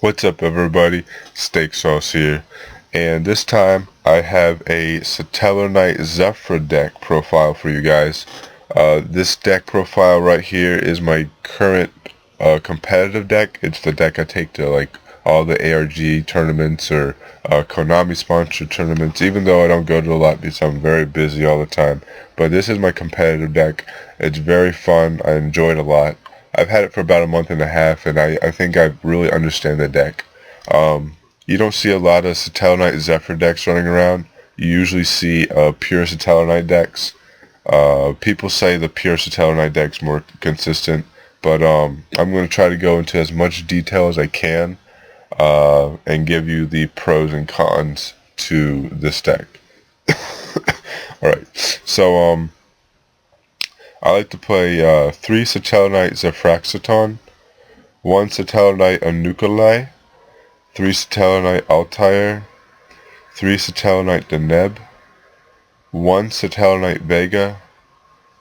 What's up everybody, Steak Sauce here, and this time I have a Satellarknight Zefra deck profile for you guys. This deck profile right here is my current competitive deck. It's the deck I take to like all the ARG tournaments or Konami sponsored tournaments, even though I don't go to a lot because I'm very busy all the time. But this is my competitive deck. It's very fun. I enjoy it a lot. I've had it for about a month and a half, and I think I really understand the deck. You don't see a lot of Satellarknight Zefra decks running around. You usually see pure Satellarknight decks. People say the pure Satellarknight deck's more consistent, but I'm going to try to go into as much detail as I can and give you the pros and cons to this deck. Alright, so I like to play 3 Satellarknight Zefra, 1 Satellarknight Anukulai, 3 Satellarknight Altair, 3 Satellarknight Deneb, 1 Satellarknight Vega,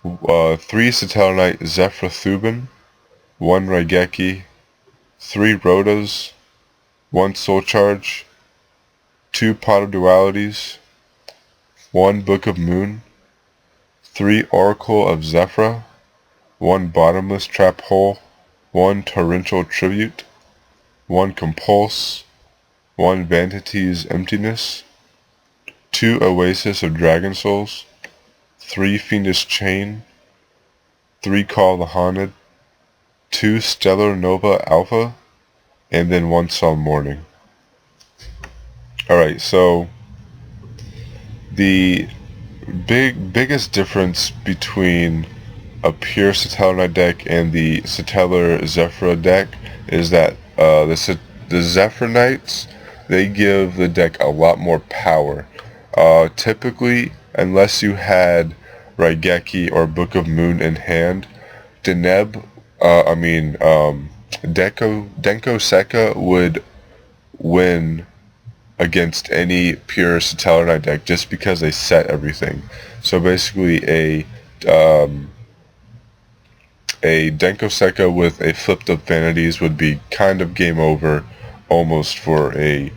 3 Satellarknight Zefra, 1 Raigeki, 3 Rotas, 1 Soul Charge, 2 Pot of Dualities, 1 Book of Moon, 3 Oracle of Zefra, 1 Bottomless Trap Hole, 1 Torrential Tribute, 1 Compulse, 1 Vanity's Emptiness, 2 Oasis of Dragon Souls, 3 Fiendish Chain, 3 Call the Haunted, 2 Stellar Nova Alpha, and then 1 Psalm Morning. Alright, so the biggest difference between a pure Satellarknight deck and the Satellar Zefra deck is that the Zefraknights, they give the deck a lot more power. Typically, unless you had Raigeki or Book of Moon in hand, Deneb, Denko Sekka would win against any pure Satellarknight deck just because they set everything. So basically a Denko Sekka with a flipped up vanities would be kind of game over almost for a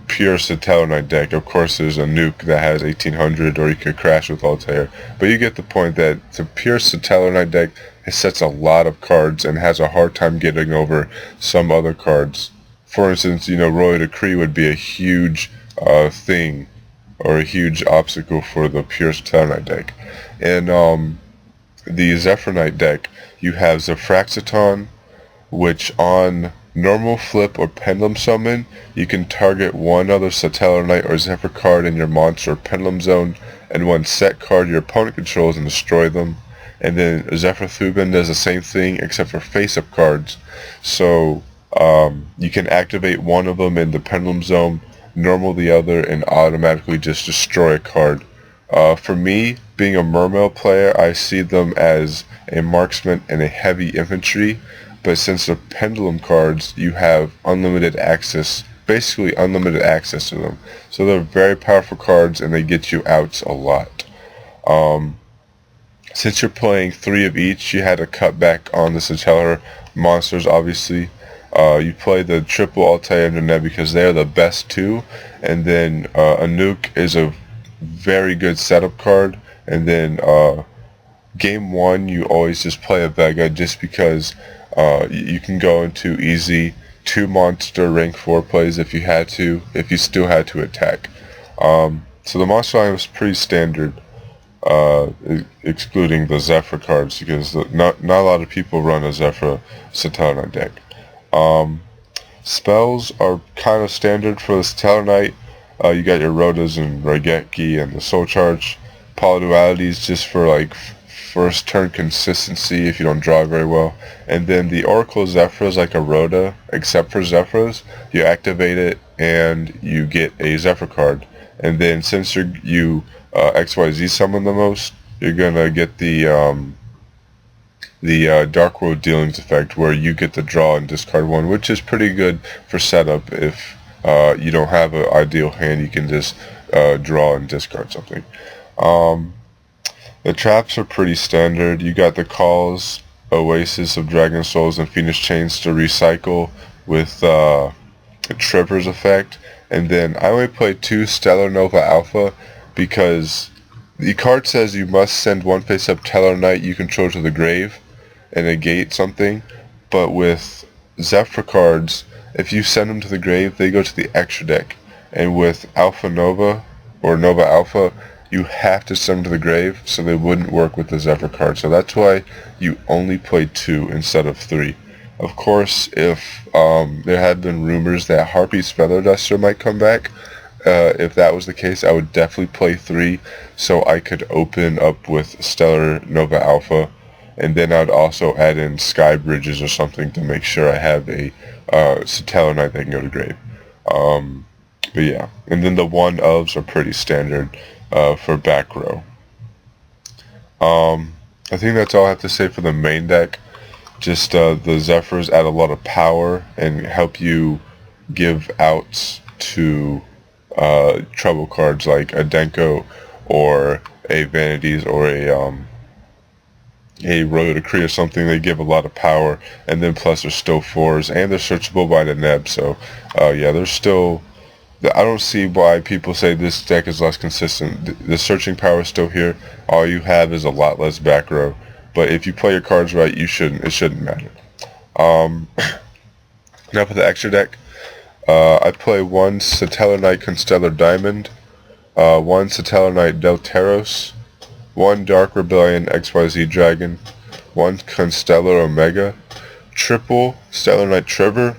pure Satellarknight deck. Of course there's a nuke that has 1800 or you could crash with Altair, but you get the point that the pure Satellarknight deck sets a lot of cards and has a hard time getting over some other cards. For instance, Royal Decree would be a huge thing or a huge obstacle for the pure Satellarknight deck. And the Zefraknight deck, you have Zefraknight, which on normal flip or pendulum summon, you can target one other Satellarknight or Zefra card in your monster or pendulum zone, and one set card your opponent controls and destroy them. And then Zefra does the same thing except for face-up cards. So you can activate one of them in the pendulum zone, normal the other, and automatically just destroy a card. For me, being a Mermail player, I see them as a marksman and a heavy infantry, but since they're pendulum cards, you have unlimited access, basically unlimited access to them. So they're very powerful cards and they get you outs a lot. Since you're playing 3 of each, you had to cut back on the Satellar monsters, obviously. You play the triple Altair and Deneb because they are the best 2, and then a nuke is a very good setup card, and then game 1 you always just play a Vega just because you can go into easy 2 monster rank 4 plays if you still had to attack. So the monster line was pretty standard, excluding the Zefra cards because not a lot of people run a Zefra Satellarknight deck. Spells are kind of standard for the Satellarknight. You got your Rotas and Raigeki and the Soul Charge. Polydualities just for like first turn consistency if you don't draw very well. And then the Oracle Zefra is like a Rota, except for Zefras. You activate it and you get a Zefra card. And then since you XYZ summon the most, you're gonna get the Dark World Dealings effect where you get to draw and discard 1, which is pretty good for setup. If you don't have an ideal hand, you can just draw and discard something. The traps are pretty standard. You got the calls Oasis of Dragon Souls and Phoenix Chains to recycle with Trevor's effect. And then I only played 2 Stellar Nova Alpha because the card says you must send one face-up Satellarknight you control to the grave and negate something. But with Zefra cards, if you send them to the grave, they go to the extra deck. And with Alpha Nova or Nova Alpha, you have to send them to the grave, so they wouldn't work with the Zefra card. So that's why you only play 2 instead of 3. Of course, if there had been rumors that Harpy's Feather Duster might come back, if that was the case, I would definitely play 3 so I could open up with Stellar Nova Alpha, and then I'd also add in Sky Bridges or something to make sure I have a Satellarknight that can go to grave. But yeah, and then the 1-ofs are pretty standard for back row. I think that's all I have to say for the main deck. Just the Zephyrs add a lot of power and help you give outs to trouble cards like a Denko or a Vanities or a Royal Decree or something. They give a lot of power, and then plus they're still 4s and they're searchable by the Neb. So yeah, there's still. I don't see why people say this deck is less consistent. The searching power is still here. All you have is a lot less back row. But if you play your cards right, it shouldn't matter. Now for the extra deck, I play 1 Satellarknight Constellar Diamond, 1 Satellarknight Delteros, 1 Dark Rebellion XYZ Dragon, 1 Constellar Omega, triple Stellarknight Trevor,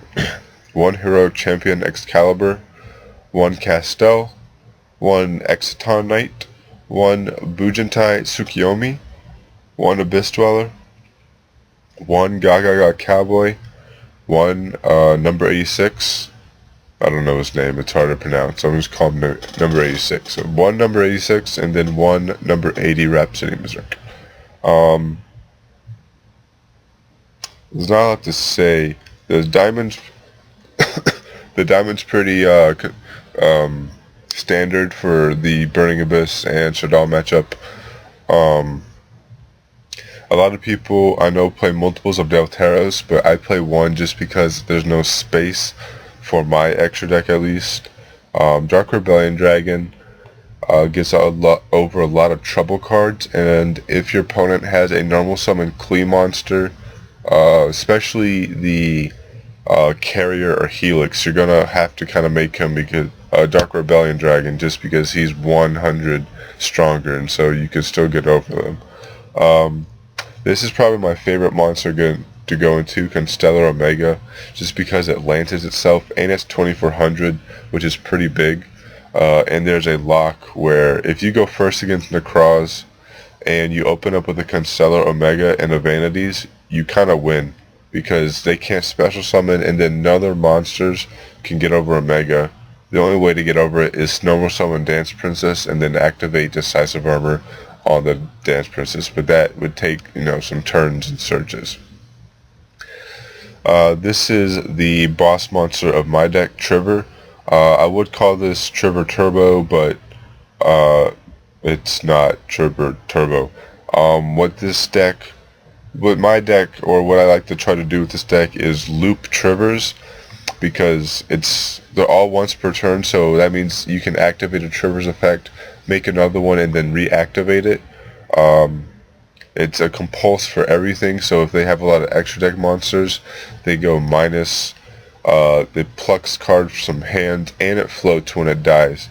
1 Heroic Champion Excalibur, 1 Castel, 1 Exciton Knight, 1 Bujantai Tsukiyomi, 1 Abyss Dweller, 1 Gaga Cowboy, 1 number 86. I don't know his name, it's hard to pronounce, so I'm just calling him number 86. So 1 number 86 and then 1 number 80 Rhapsody Berserk. There's not a lot to say. The diamond's pretty standard for the Burning Abyss and Shadal matchup. A lot of people I know play multiples of Delteros, but I play 1 just because there's no space for my extra deck at least. Dark Rebellion Dragon gets over a lot of trouble cards, and if your opponent has a normal summon Klee monster, especially the Carrier or Helix, you're gonna have to kind of make him because Dark Rebellion Dragon, just because he's 100 stronger, and so you can still get over them. This is probably my favorite monster to go into, Constellar Omega, just because it lances itself, and it's 2400, which is pretty big. And there's a lock where if you go first against Necroz and you open up with a Constellar Omega and a Vanities, you kind of win, because they can't special summon, and then none other monsters can get over Omega. The only way to get over it is normal summon Dance Princess and then activate Decisive Armor on the Dance Princess, but that would take, some turns and searches. This is the boss monster of my deck, Trevor. I would call this Trevor Turbo, but it's not Trevor Turbo. What my deck, or what I like to try to do with this deck, is loop Trevors, because they're all once per turn, so that means you can activate a Trevor's effect, make another one, and then reactivate it. It's a compulse for everything, so if they have a lot of extra deck monsters, they go minus, it plucks cards from hand, and it floats when it dies.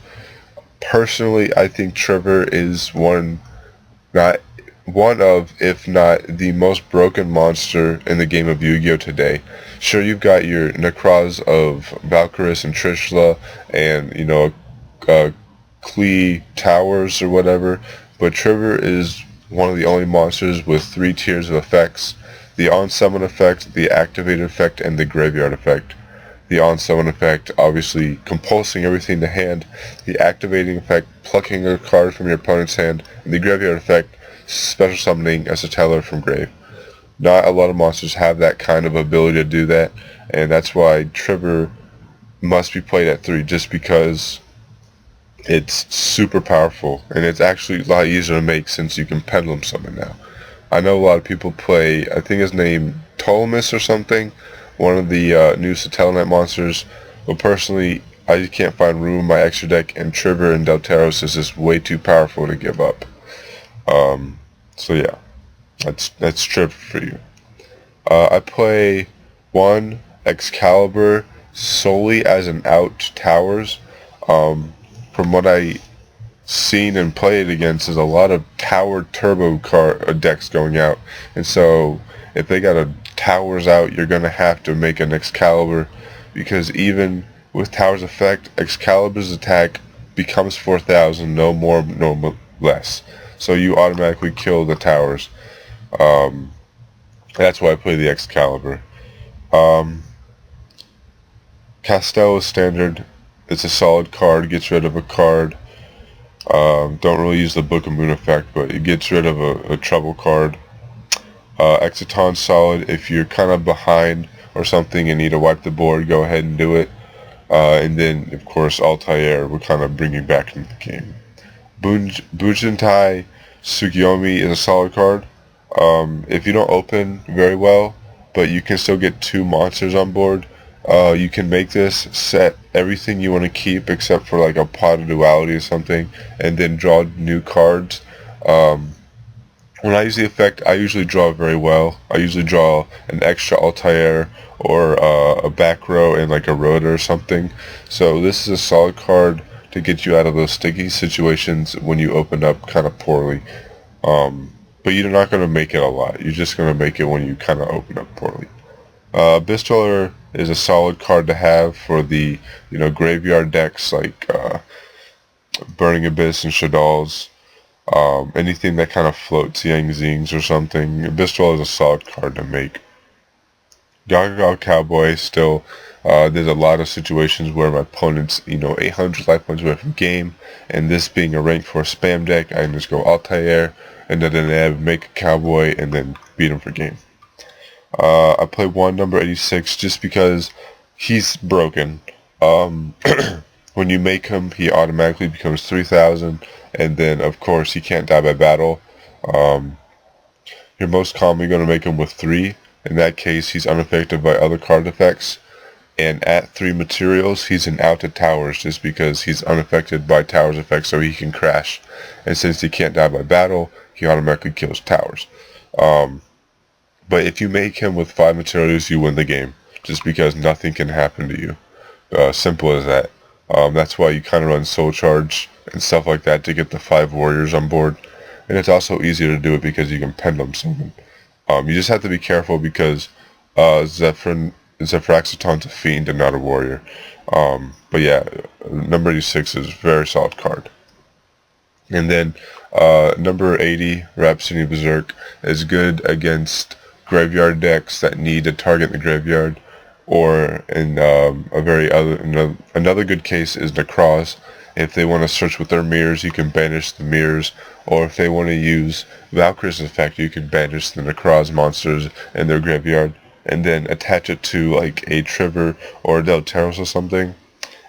Personally, I think Trevor is one of, if not the most broken monster in the game of Yu-Gi-Oh! Today. Sure, you've got your Necroz of Valkyris and Trishla, and, Klee Towers or whatever, but Trevor is one of the only monsters with 3 tiers of effects: the on-summon effect, the activated effect, and the graveyard effect. The on-summon effect, obviously compulsing everything to hand; the activating effect, plucking a card from your opponent's hand; and the graveyard effect, special summoning a Satellar from grave. Not a lot of monsters have that kind of ability to do that, and that's why Trevor must be played at 3, just because it's super powerful, and it's actually a lot easier to make since you can pendulum summon now. I know a lot of people play, I think his name Ptolemus or something, one of the new Satellarknight monsters. But personally, I just can't find room in my extra deck, and Trigger and Delteros is just way too powerful to give up. So yeah, that's Trip for you. I play one Excalibur solely as an out towers. From what I seen and played against, is a lot of tower turbo decks going out, and so if they got a towers out, you're gonna have to make an Excalibur, because even with towers effect, Excalibur's attack becomes 4,000, no more, no less. So you automatically kill the towers. That's why I play the Excalibur. Castel is standard. It's a solid card. Gets rid of a card. Don't really use the Book of Moon effect, but it gets rid of a trouble card. Exiton's solid. If you're kind of behind or something and need to wipe the board, go ahead and do it. And then, of course, Altair will kind of bring you back into the game. Bujintai Tsukiyomi is a solid card. If you don't open very well, but you can still get 2 monsters on board, you can make this set everything you want to keep except for like a pot of duality or something, and then draw new cards. When I use the effect, I usually draw very well. I usually draw an extra Altair or a back row and like a rotor or something. So this is a solid card to get you out of those sticky situations when you open up kind of poorly. But you're not going to make it a lot. You're just going to make it when you kind of open up poorly. Abyss is a solid card to have for the graveyard decks like Burning Abyss and Shadal's. Anything that kind of floats Yang Zings or something. Abyss is a solid card to make. Gaga Cowboy still, there's a lot of situations where my opponent's 800 life points away from game, and this being a rank 4 spam deck, I can just go Altair and then make a Cowboy and then beat him for game. I play one number 86 just because he's broken. When you make him, he automatically becomes 3,000, and then of course he can't die by battle. You're most commonly going to make him with 3. In that case, he's unaffected by other card effects, and at 3 materials, he's an out to towers just because he's unaffected by towers effects, so he can crash. And since he can't die by battle, he automatically kills towers. But if you make him with 5 materials, you win the game, just because nothing can happen to you. Simple as that. That's why you kind of run Soul Charge and stuff like that to get the 5 warriors on board. And it's also easier to do it because you can pendulum summon. You just have to be careful because Zefraknight a fiend and not a warrior. But yeah, number 86 is a very solid card. And then number 80, Rhapsody Berserk, is good against graveyard decks that need to target the graveyard. Or in another good case is Necroz. If they want to search with their mirrors, you can banish the mirrors. Or if they want to use Valkyrie's effect, you can banish the Necroz monsters in their graveyard, and then attach it to like a Trigger or a Delteros or something.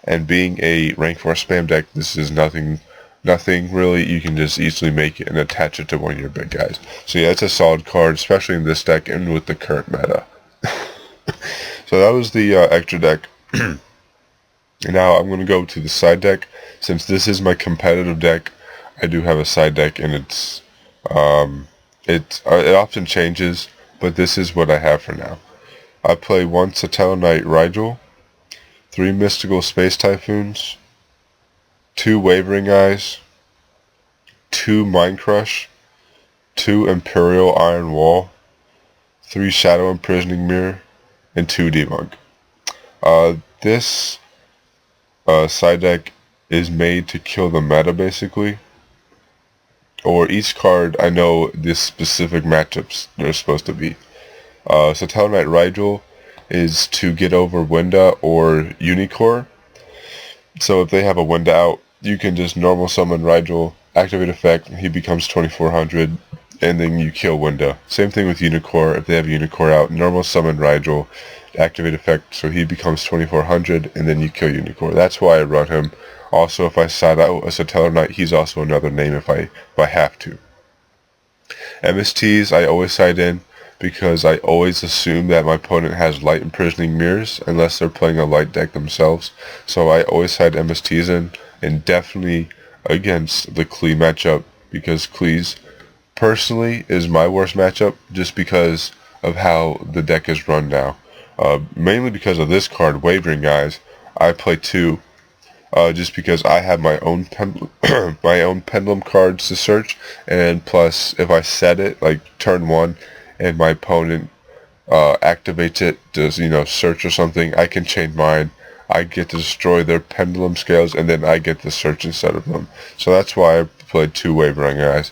And being a rank 4 spam deck, this is nothing really. You can just easily make it and attach it to one of your big guys. So yeah, it's a solid card, especially in this deck and with the current meta. So that was the extra deck. And now I'm going to go to the side deck. Since this is my competitive deck, I do have a side deck, and it often changes, but this is what I have for now. I play 1 Satellarknight Rigel, 3 Mystical Space Typhoons, 2 Wavering Eyes, 2 Mind Crush, 2 Imperial Iron Wall, 3 Shadow Imprisoning Mirror, and 2 Debunk. This side deck is made to kill the meta, basically. Or each card, I know this specific matchups they're supposed to be. Satellarknight Rigel is to get over Winda or Unicorn. So if they have a Winda out, you can just normal summon Rigel, activate effect, he becomes 2400, and then you kill Winda. Same thing with Unicorn. If they have Unicorn out, normal summon Rigel, activate effect, so he becomes 2400, and then you kill Unicorn. That's why I run him. Also, if I side out a Satellarknight, he's also another name if I have to. MSTs I always side in because I always assume that my opponent has light imprisoning mirrors unless they're playing a light deck themselves. So I always side MSTs in, and definitely against the Klee matchup, because Klee's personally is my worst matchup just because of how the deck is run now. Mainly because of this card, Wavering Guys. I play two, just because I have my own my own pendulum cards to search, and plus if I set it like turn one, and my opponent activates it, does search or something, I can change mine. I get to destroy their pendulum scales, and then I get to search instead of them. So that's why I played two Wavering Guys,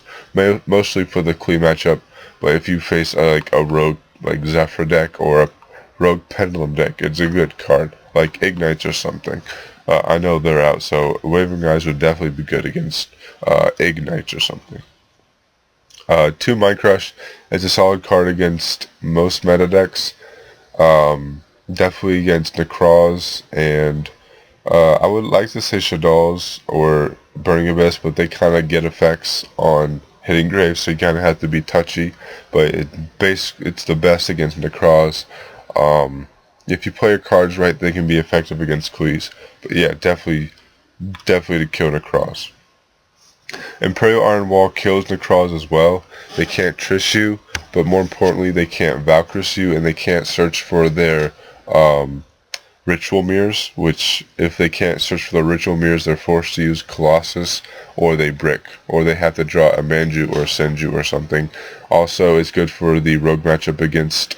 mostly for the Klee matchup. But if you face like a rogue like Zefra deck or a rogue pendulum deck, it's a good card, like Ignites or something. I know they're out, so Wavering Guys would definitely be good against Ignites or something. Two Mind Crush is a solid card against most meta decks. Definitely against Necroz, and I would like to say Shaddolls or Burning Abyss, but they kind of get effects on hitting Graves, so you kind of have to be touchy. But it's the best against Necroz. If you play your cards right, they can be effective against Klees. But yeah, definitely to kill Necroz. Imperial Iron Wall kills Necroz as well. They can't Trish you, but more importantly, they can't Valkyrie you, and they can't search for their ritual mirrors, which if they can't search for the ritual mirrors, they're forced to use Colossus, or they brick, or they have to draw a Manju or a Senju or something. Also, it's good for the rogue matchup against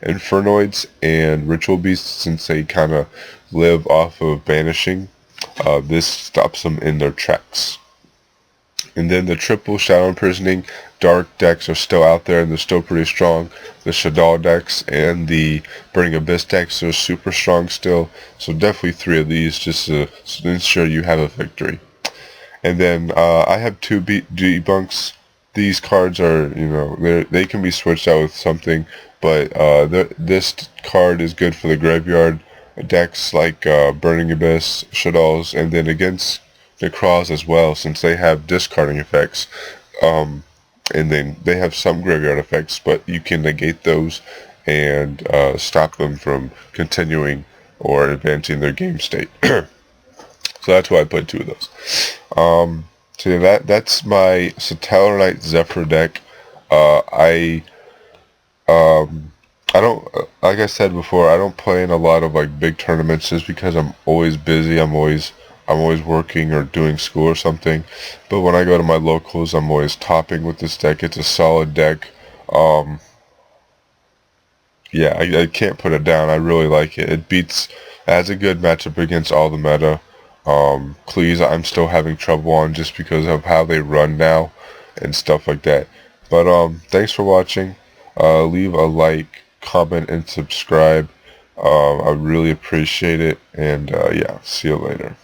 Infernoids and Ritual Beasts, since they kind of live off of banishing. This stops them in their tracks. And then the triple Shadow Imprisoning Dark decks are still out there, and they're still pretty strong. The Shaddol decks and the Burning Abyss decks are super strong still. So definitely three of these just to ensure you have a victory. And then I have two debunks. These cards are, they can be switched out with something, but this card is good for the graveyard decks like Burning Abyss, Shaddolls, and then against Necroz as well, since they have discarding effects. And then they have some graveyard effects, but you can negate those and stop them from continuing or advancing their game state. So that's why I put two of those. So yeah, that's my Satellarknight Zefra deck. I don't, like I said before, I don't play in a lot of like big tournaments just because I'm always busy. I'm always working or doing school or something. But when I go to my locals, I'm always topping with this deck. It's a solid deck. Yeah, I can't put it down. I really like it. It has a good matchup against all the meta. Klees I'm still having trouble on just because of how they run now and stuff like that. But thanks for watching. Leave a like, comment, and subscribe. I really appreciate it. And yeah, see you later.